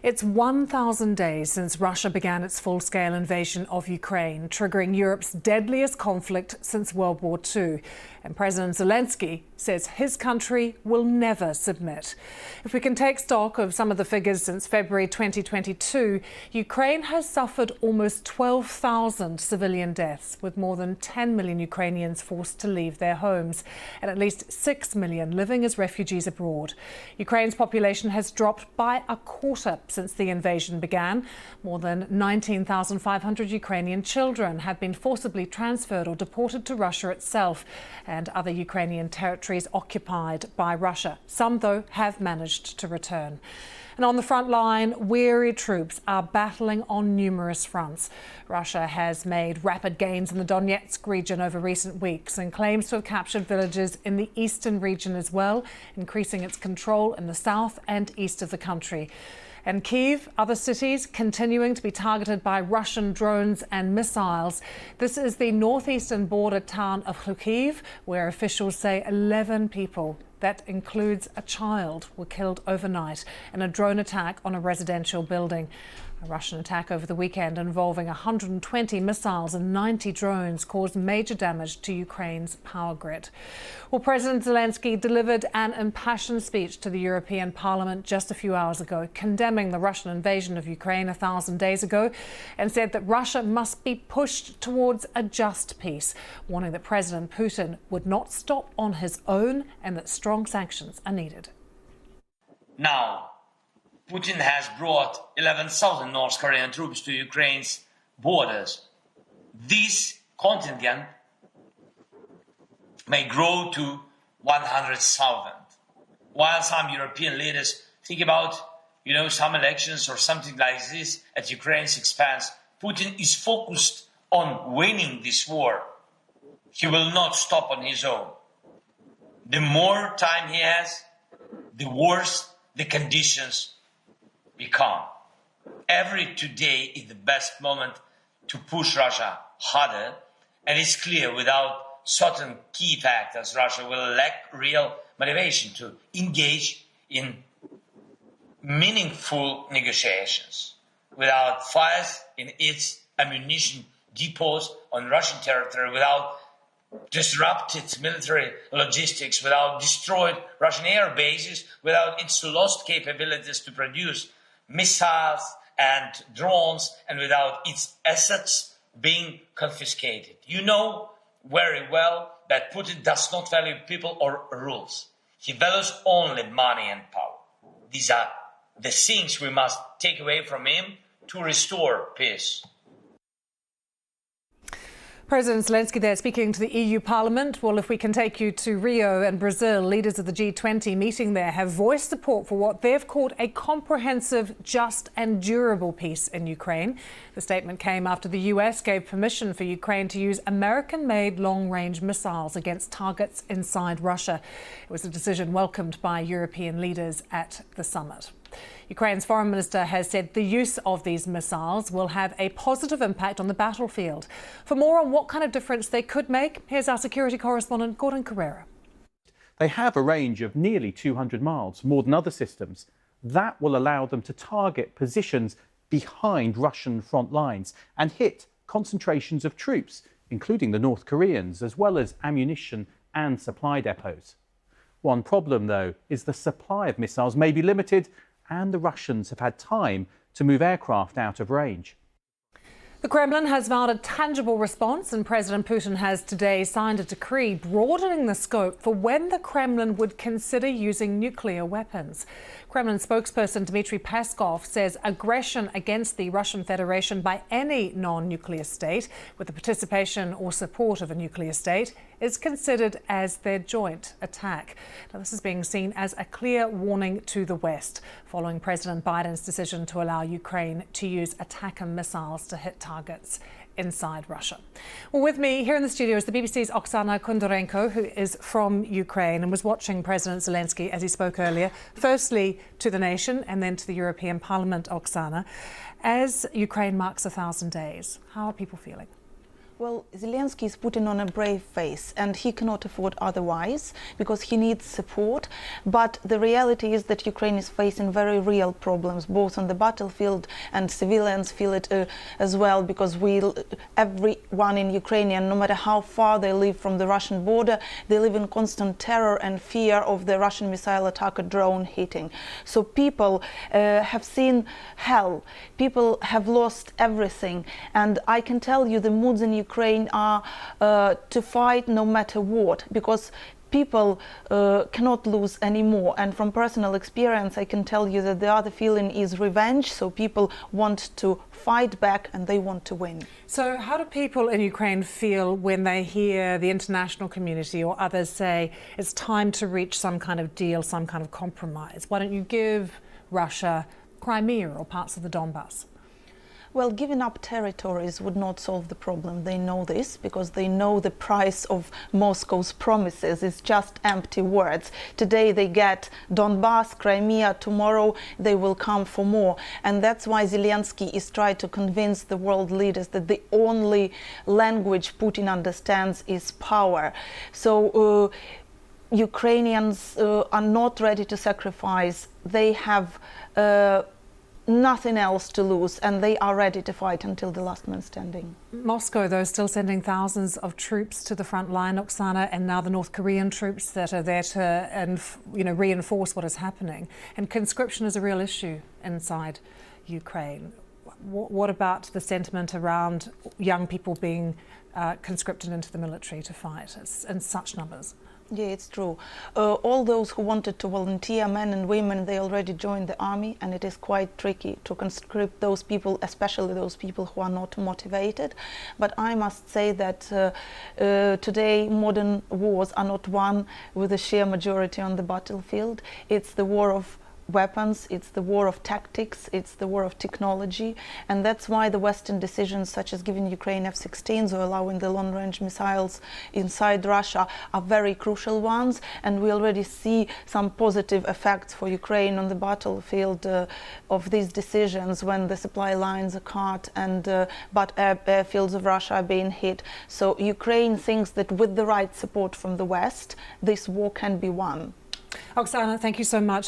It's 1,000 days since Russia began its full-scale invasion of Ukraine, triggering Europe's deadliest conflict since World War II. And President Zelensky says his country will never submit. If we can take stock of some of the figures since February 2022, Ukraine has suffered almost 12,000 civilian deaths, with more than 10 million Ukrainians forced to leave their homes and at least 6 million living as refugees abroad. Ukraine's population has dropped by a quarter since the invasion began. More than 19,500 Ukrainian children have been forcibly transferred or deported to Russia itself and other Ukrainian territories occupied by Russia. Some, though, have managed to return. And on the front line, weary troops are battling on numerous fronts. Russia has made rapid gains in the Donetsk region over recent weeks and claims to have captured villages in the eastern region as well, increasing its control in the south and east of the country. And Kyiv, other cities continuing to be targeted by Russian drones and missiles. This is the northeastern border town of Kyiv, where officials say 11 people, that includes a child, were killed overnight in a drone attack on a residential building. A Russian attack over the weekend involving 120 missiles and 90 drones caused major damage to Ukraine's power grid. Well, President Zelensky delivered an impassioned speech to the European Parliament just a few hours ago, condemning the Russian invasion of Ukraine 1,000 days ago, and said that Russia must be pushed towards a just peace, warning that President Putin would not stop on his own and that strong sanctions are needed. Now, Putin has brought 11,000 North Korean troops to Ukraine's borders. This contingent may grow to 100,000. While some European leaders think about, some elections or something like this at Ukraine's expense, Putin is focused on winning this war. He will not stop on his own. The more time he has, the worse the conditions become. Every today is the best moment to push Russia harder, and it's clear without certain key factors Russia will lack real motivation to engage in meaningful negotiations. Without fires in its ammunition depots on Russian territory, without disrupted military logistics, without destroyed Russian air bases, without its lost capabilities to produce missiles and drones, and without its assets being confiscated. You know very well that Putin does not value people or rules. He values only money and power. These are the things we must take away from him to restore peace. President Zelensky there speaking to the EU Parliament. Well, if we can take you to Rio and Brazil, leaders of the G20 meeting there have voiced support for what they've called a comprehensive, just and durable peace in Ukraine. The statement came after the US gave permission for Ukraine to use American-made long-range missiles against targets inside Russia. It was a decision welcomed by European leaders at the summit. Ukraine's foreign minister has said the use of these missiles will have a positive impact on the battlefield. For more on what kind of difference they could make, here's our security correspondent, Gordon Carrera. They have a range of nearly 200 miles, more than other systems. That will allow them to target positions behind Russian front lines and hit concentrations of troops, including the North Koreans, as well as ammunition and supply depots. One problem, though, is the supply of missiles may be limited, and the Russians have had time to move aircraft out of range. The Kremlin has vowed a tangible response, and President Putin has today signed a decree broadening the scope for when the Kremlin would consider using nuclear weapons. Kremlin spokesperson Dmitry Peskov says aggression against the Russian Federation by any non-nuclear state with the participation or support of a nuclear state is considered as their joint attack. Now, this is being seen as a clear warning to the West, following President Biden's decision to allow Ukraine to use attacker missiles to hit targets inside Russia. Well, with me here in the studio is the BBC's Oksana Kondorenko, who is from Ukraine and was watching President Zelensky as he spoke earlier, firstly to the nation and then to the European Parliament. Oksana, as Ukraine marks 1,000 days, how are people feeling? Well, Zelensky is putting on a brave face, and he cannot afford otherwise because he needs support. But the reality is that Ukraine is facing very real problems, both on the battlefield, and civilians feel it as well, because everyone in Ukraine, no matter how far they live from the Russian border, they live in constant terror and fear of the Russian missile attack or drone hitting. So people have seen hell. People have lost everything, and I can tell you the moods in Ukraine are to fight no matter what, because people cannot lose anymore. And from personal experience, I can tell you that the other feeling is revenge. So people want to fight back and they want to win. So how do people in Ukraine feel when they hear the international community or others say it's time to reach some kind of deal, some kind of compromise? Why don't you give Russia Crimea or parts of the Donbass? Well, giving up territories would not solve the problem. They know this because they know the price of Moscow's promises is just empty words. Today they get Donbass, Crimea, tomorrow they will come for more. And that's why Zelensky is trying to convince the world leaders that the only language Putin understands is power. So Ukrainians are not ready to sacrifice. They have nothing else to lose, and they are ready to fight until the last man standing. Moscow, though, is still sending thousands of troops to the front line, Oksana, and now the North Korean troops that are there to reinforce what is happening. And conscription is a real issue inside Ukraine. What about the sentiment around young people being conscripted into the military to fight in such numbers? Yeah, it's true. All those who wanted to volunteer, men and women, they already joined the army, and it is quite tricky to conscript those people, especially those people who are not motivated. But I must say that today modern wars are not won with a sheer majority on the battlefield. It's the war of weapons, it's the war of tactics, it's the war of technology, and that's why the Western decisions such as giving Ukraine F-16s or allowing the long-range missiles inside Russia are very crucial ones, and we already see some positive effects for Ukraine on the battlefield of these decisions when the supply lines are cut and but airfields of Russia are being hit. So Ukraine thinks that with the right support from the West, this war can be won. Oksana, thank you so much.